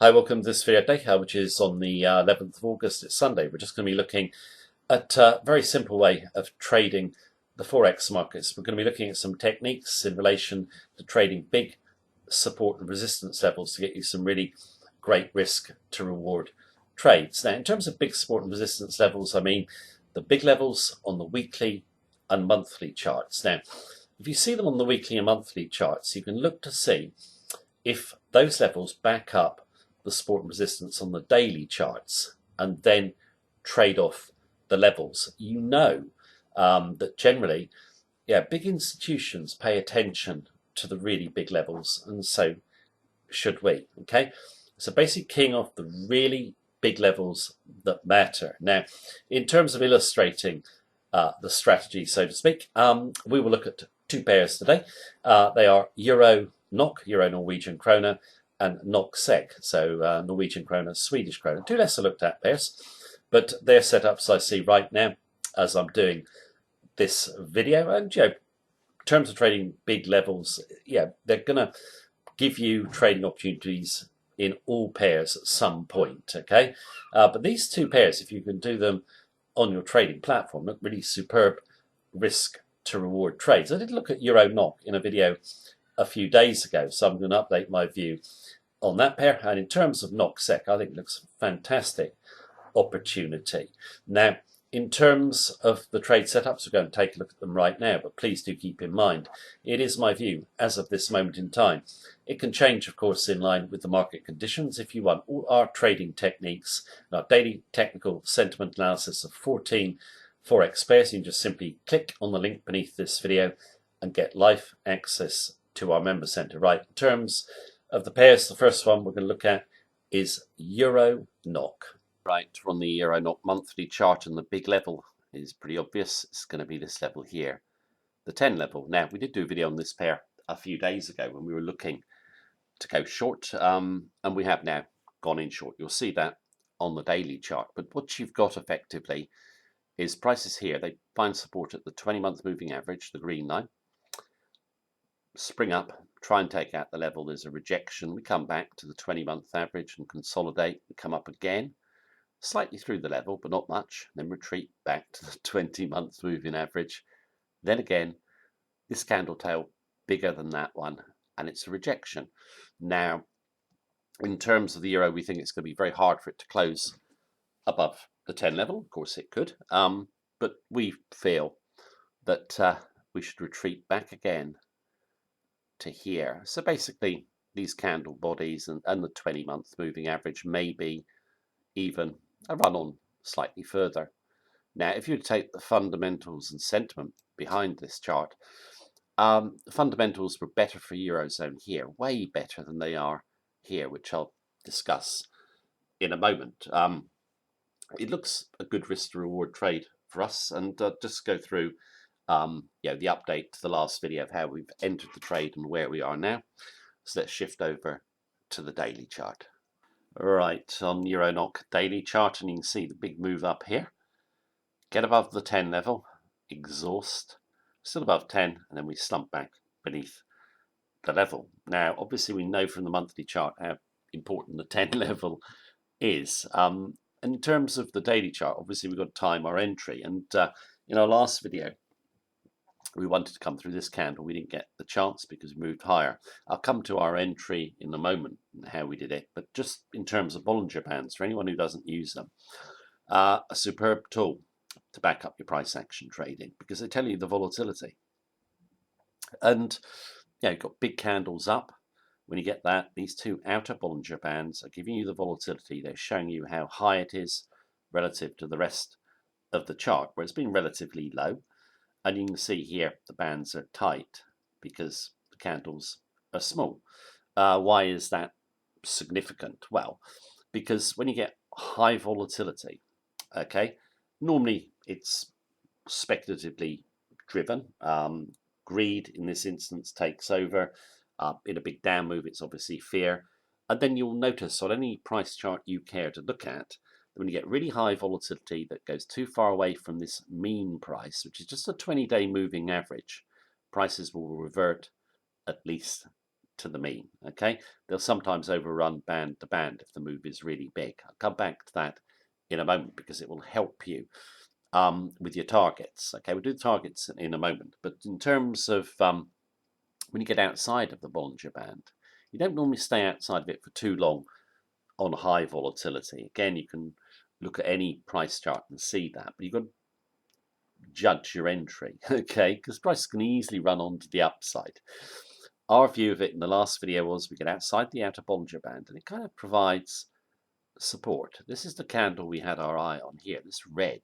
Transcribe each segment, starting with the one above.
Hi, welcome to this video today, which is on the 11th of August. It's Sunday. We're just going to be looking at a very simple way of trading the Forex markets. We're going to be looking at some techniques in relation to trading big support and resistance levels to get you some really great risk to reward trades. Now, in terms of big support and resistance levels, I mean the big levels on the weekly and monthly charts. Now, if you see them on the weekly and monthly charts, you can look to see if those levels back up the support and resistance on the daily charts and then trade off the levels, you know that generally, big institutions pay attention to the really big levels, and so should we. Okay, so basically keying off the really big levels that matter. Now, in terms of illustrating the strategy, so to speak, we will look at two pairs today. They are Euro NOK, Euro Norwegian Krona, and NOK SEK, so Norwegian Krona, Swedish Krona. Two lesser looked at pairs, but they're set up so I see right now as I'm doing this video. And in terms of trading big levels, they're going to give you trading opportunities in all pairs at some point. Okay, but these two pairs, if you can do them on your trading platform, look really superb risk to reward trades. I did look at Euro NOK in a video a few days ago, so I'm going to update my view on that pair. And in terms of NOK SEK, I think it looks a fantastic opportunity. Now, in terms of the trade setups, we're going to take a look at them right now, but please do keep in mind, it is my view as of this moment in time. It can change, of course, in line with the market conditions. If you want all our trading techniques, our daily technical sentiment analysis of 14 Forex pairs, you can just simply click on the link beneath this video and get live access to our member center. Right, in terms of the pairs, the first one we're going to look at is Euro NOK. Right, we're on the Euro NOK monthly chart, and the big level is pretty obvious. It's going to be this level here, the 10 level. Now, we did do a video on this pair a few days ago when we were looking to go short, and we have now gone in short. You'll see that on the daily chart. But what you've got effectively is prices here. They find support at the 20-month moving average, the green line. Spring up, try and take out the level. There's a rejection. We come back to the 20-month average and consolidate and come up again, slightly through the level, but not much. Then retreat back to the 20-month moving average. Then again, this candle tail bigger than that one, and it's a rejection. Now, in terms of the euro, we think it's going to be very hard for it to close above the 10 level. Of course, it could, but we feel that we should retreat back again to here. So basically, these candle bodies and the 20-month moving average, maybe even a run on slightly further. Now, if you take the fundamentals and sentiment behind this chart, the fundamentals were better for Eurozone here, way better than they are here, which I'll discuss in a moment. It looks a good risk to reward trade for us, and just go through the update to the last video of how we've entered the trade and where we are now. So let's shift over to the daily chart. Right, on Euro NOK daily chart, and you can see the big move up here. Get above the 10 level, exhaust, still above 10, and then we slump back beneath the level. Now, obviously, we know from the monthly chart how important the 10 level is. In terms of the daily chart, obviously, we've got to time our entry. And in our last video, we wanted to come through this candle. We didn't get the chance because we moved higher. I'll come to our entry in a moment and how we did it. But just in terms of Bollinger Bands, for anyone who doesn't use them, a superb tool to back up your price action trading because they tell you the volatility. And you've got big candles up. When you get that, these two outer Bollinger Bands are giving you the volatility. They're showing you how high it is relative to the rest of the chart, where it's been relatively low. And you can see here the bands are tight because the candles are small. Why is that significant? Well, because when you get high volatility, okay, normally it's speculatively driven. Greed in this instance takes over. In a big down move, it's obviously fear. And then you'll notice on any price chart you care to look at, when you get really high volatility that goes too far away from this mean price, which is just a 20-day moving average, prices will revert at least to the mean. Okay, they'll sometimes overrun band to band if the move is really big. I'll come back to that in a moment because it will help you with your targets. Okay, we'll do the targets in a moment, but in terms of when you get outside of the Bollinger Band, you don't normally stay outside of it for too long on high volatility. Again, you can look at any price chart and see that, but you've got to judge your entry, okay, because prices can easily run on to the upside. Our view of it in the last video was we get outside the outer Bollinger Band and it kind of provides support. This is the candle we had our eye on here, this red.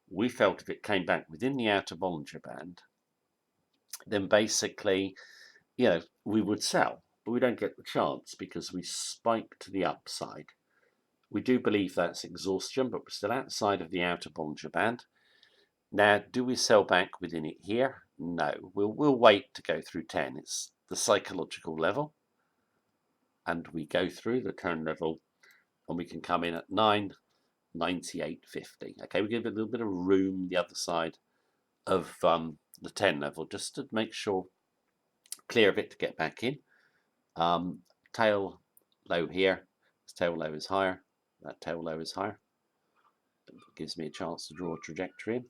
We felt if it came back within the outer Bollinger Band, then basically, we would sell, but we don't get the chance because we spike to the upside. We do believe that's exhaustion, but we're still outside of the outer Bollinger Band. Now, do we sell back within it here? No, we'll wait to go through 10. It's the psychological level, and we go through the turn level, and we can come in at 998.50. Okay, we give it a little bit of room the other side of the 10 level just to make sure clear of it to get back in. Tail low here. This tail low is higher. That tail low is higher. It gives me a chance to draw a trajectory in.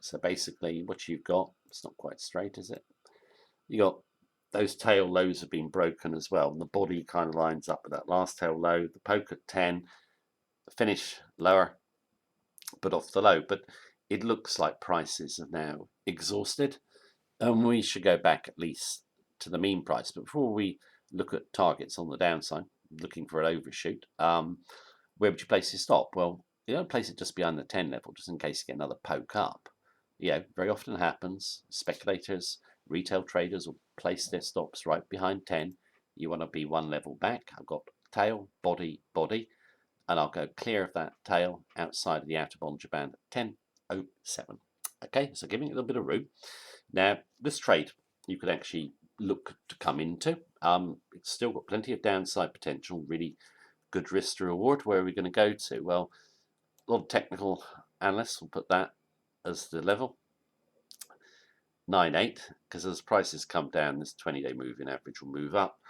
So basically what you've got, it's not quite straight, is it? You got those tail lows have been broken as well. And the body kind of lines up with that last tail low. The poke at 10, the finish lower, but off the low. But it looks like prices are now exhausted. And we should go back at least to the mean price. But before we look at targets on the downside, looking for an overshoot, where would you place your stop? Well, you don't place it just behind the 10 level, just in case you get another poke up. Very often happens. Speculators, retail traders will place their stops right behind 10. You want to be one level back. I've got tail, body, body, and I'll go clear of that tail outside of the outer Bollinger Band at 10.07. Okay, so giving it a little bit of room. Now, this trade you could actually look to come into. It's still got plenty of downside potential, really good risk to reward. Where are we going to go to? Well, a lot of technical analysts will put that as the level 9.8, because as prices come down, this 20-day moving average will move up.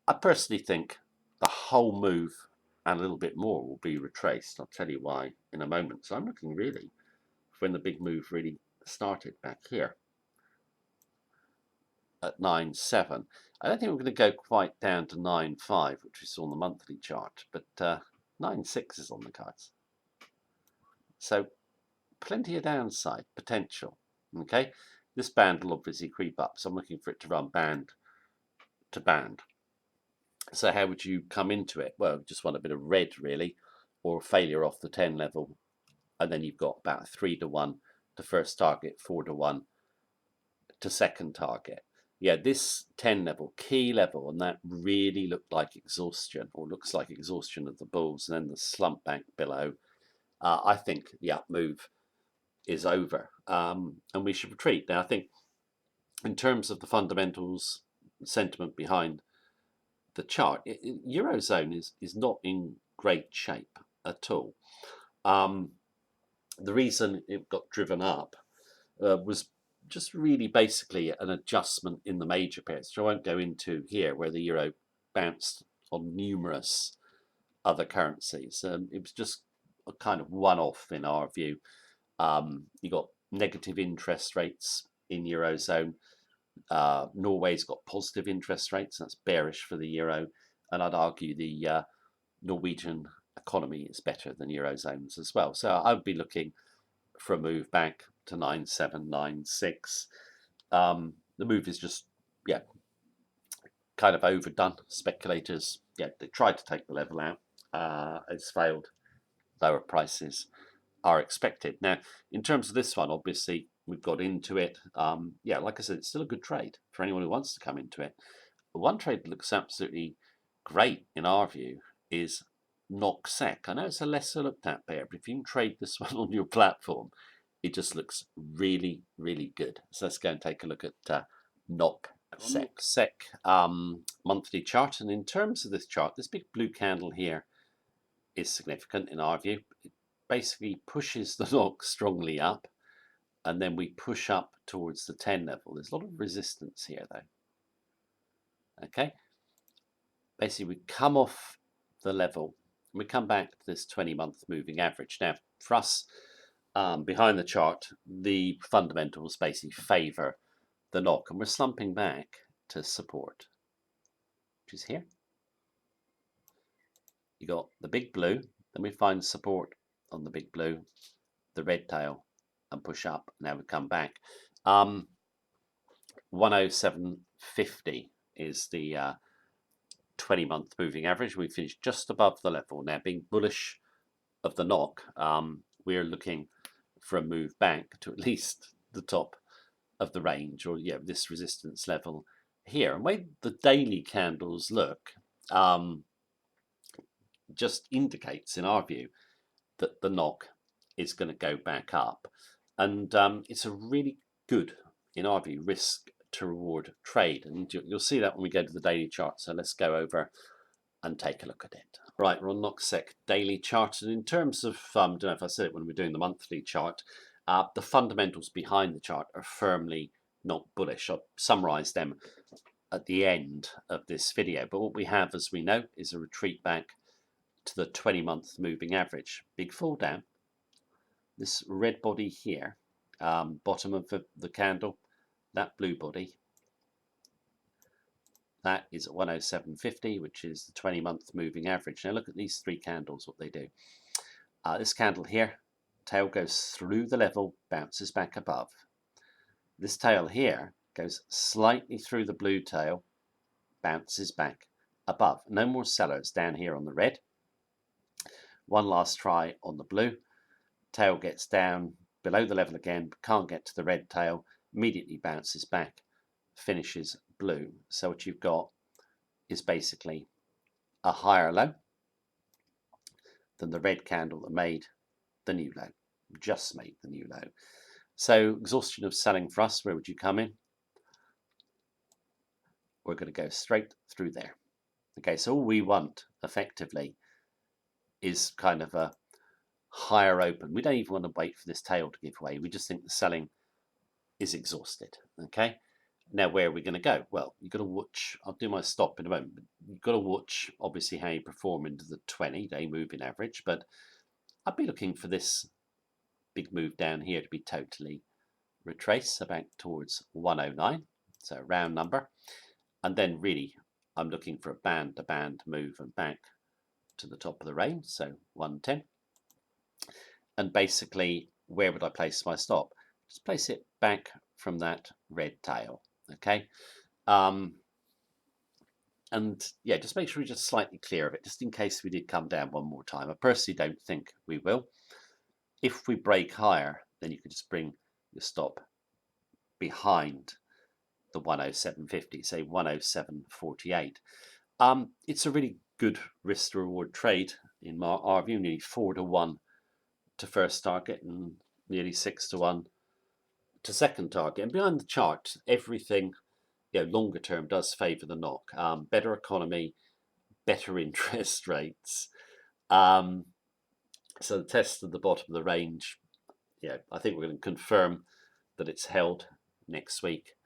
I personally think the whole move and a little bit more will be retraced. I'll tell you why in a moment. So I'm looking really when the big move really started back here at 9.7. I don't think we're going to go quite down to 9.5, which we saw on the monthly chart, but 9.6 is on the cards. So plenty of downside potential. Okay, this band will obviously creep up, so I'm looking for it to run band to band. So how would you come into it? Well, just want a bit of red really, or failure off the 10 level, and then you've got about 3 to 1 to first target, 4 to 1 to second target. This 10 level, key level, and that really looked like exhaustion, or looks like exhaustion of the bulls, and then the slump back below. I think the up move is over, and we should retreat. Now, I think in terms of the fundamentals, sentiment behind the chart, Eurozone is not in great shape at all. The reason it got driven up was just really basically an adjustment in the major pairs, which I won't go into here, where the euro bounced on numerous other currencies. It was just a kind of one-off in our view. You got negative interest rates in Eurozone. Norway's got positive interest rates. That's bearish for the euro. And I'd argue the Norwegian economy is better than Eurozone's as well. So I would be looking for a move back to 9.7, 9.6. The move is just, kind of overdone. Speculators, they tried to take the level out. It's failed. Lower prices are expected. Now, in terms of this one, obviously, we've got into it. Like I said, it's still a good trade for anyone who wants to come into it. But one trade that looks absolutely great in our view is NOK/SEK. I know it's a lesser looked at pair, but if you can trade this one on your platform, it just looks really, really good. So let's go and take a look at NOK/SEK monthly chart. And in terms of this chart, this big blue candle here is significant in our view. It basically pushes the NOK strongly up, and then we push up towards the 10 level. There's a lot of resistance here though. Okay, basically we come off the level and we come back to this 20-month moving average. Now for us, behind the chart, the fundamentals basically favour the knock, and we're slumping back to support, which is here. You got the big blue, then we find support on the big blue, the red tail, and push up. Now we come back. 107.50 is the 20-month moving average. We finished just above the level. Now, being bullish of the knock, we're looking for a move back to at least the top of the range, or this resistance level here. And the way the daily candles look just indicates, in our view, that the knock is going to go back up. And it's a really good, in our view, risk to reward trade. And you'll see that when we go to the daily chart. So let's go over and take a look at it. Right, we're on NOXSEC daily chart. And in terms of, I don't know if I said it when we're doing the monthly chart, the fundamentals behind the chart are firmly not bullish. I'll summarize them at the end of this video. But what we have, as we know, is a retreat back to the 20-month moving average. Big fall down. This red body here, bottom of the candle, that blue body, that is at 107.50, which is the 20-month moving average. Now look at these three candles, what they do. This candle here, tail goes through the level, bounces back above. This tail here goes slightly through the blue tail, bounces back above. No more sellers down here on the red. One last try on the blue. Tail gets down below the level again, but can't get to the red tail, immediately bounces back, finishes blue. So what you've got is basically a higher low than the red candle that made the new low, just made the new low. So exhaustion of selling for us, where would you come in? We're going to go straight through there. Okay, so all we want effectively is kind of a higher open. We don't even want to wait for this tail to give way. We just think the selling is exhausted. Okay, now where are we going to go? Well, you've got to watch. I'll do my stop in a moment. But you've got to watch, obviously, how you perform into the 20-day moving average. But I'd be looking for this big move down here to be totally retraced, so back towards 109, so a round number. And then really, I'm looking for a band-to-band move and back to the top of the range, so 110. And basically, where would I place my stop? Just place it back from that red tail, okay? And yeah, just make sure we're just slightly clear of it, just in case we did come down one more time. I personally don't think we will. If we break higher, then you could just bring your stop behind the 107.50, say 107.48. It's a really good risk to reward trade in our view, nearly 4-to-1 to first target and nearly 6-to-1 to second target. And behind the chart, everything longer term does favour the knock. Better economy, better interest rates. So the test at the bottom of the range, I think we're going to confirm that it's held next week,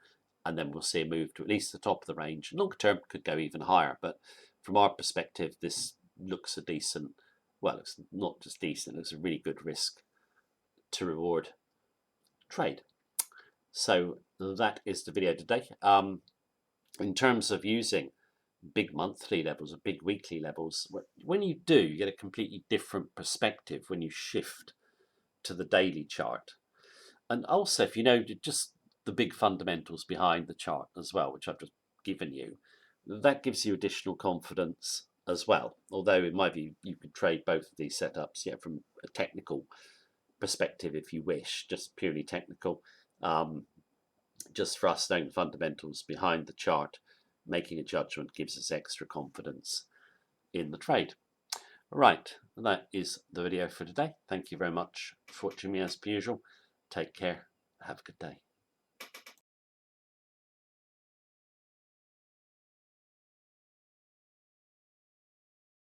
and then we'll see a move to at least the top of the range. Longer term could go even higher, but from our perspective, this looks a decent, well, it's not just decent, it looks a really good risk to reward trade. So that is the video today. In terms of using big monthly levels or big weekly levels, when you do, you get a completely different perspective when you shift to the daily chart. And also, if you know just the big fundamentals behind the chart as well, which I've just given you, that gives you additional confidence as well. Although in my view, you could trade both of these setups from a technical perspective if you wish, just purely technical. Just for us knowing the fundamentals behind the chart, making a judgment gives us extra confidence in the trade. Right, that is the video for today. Thank you very much for watching me as per usual. Take care. Have a good day.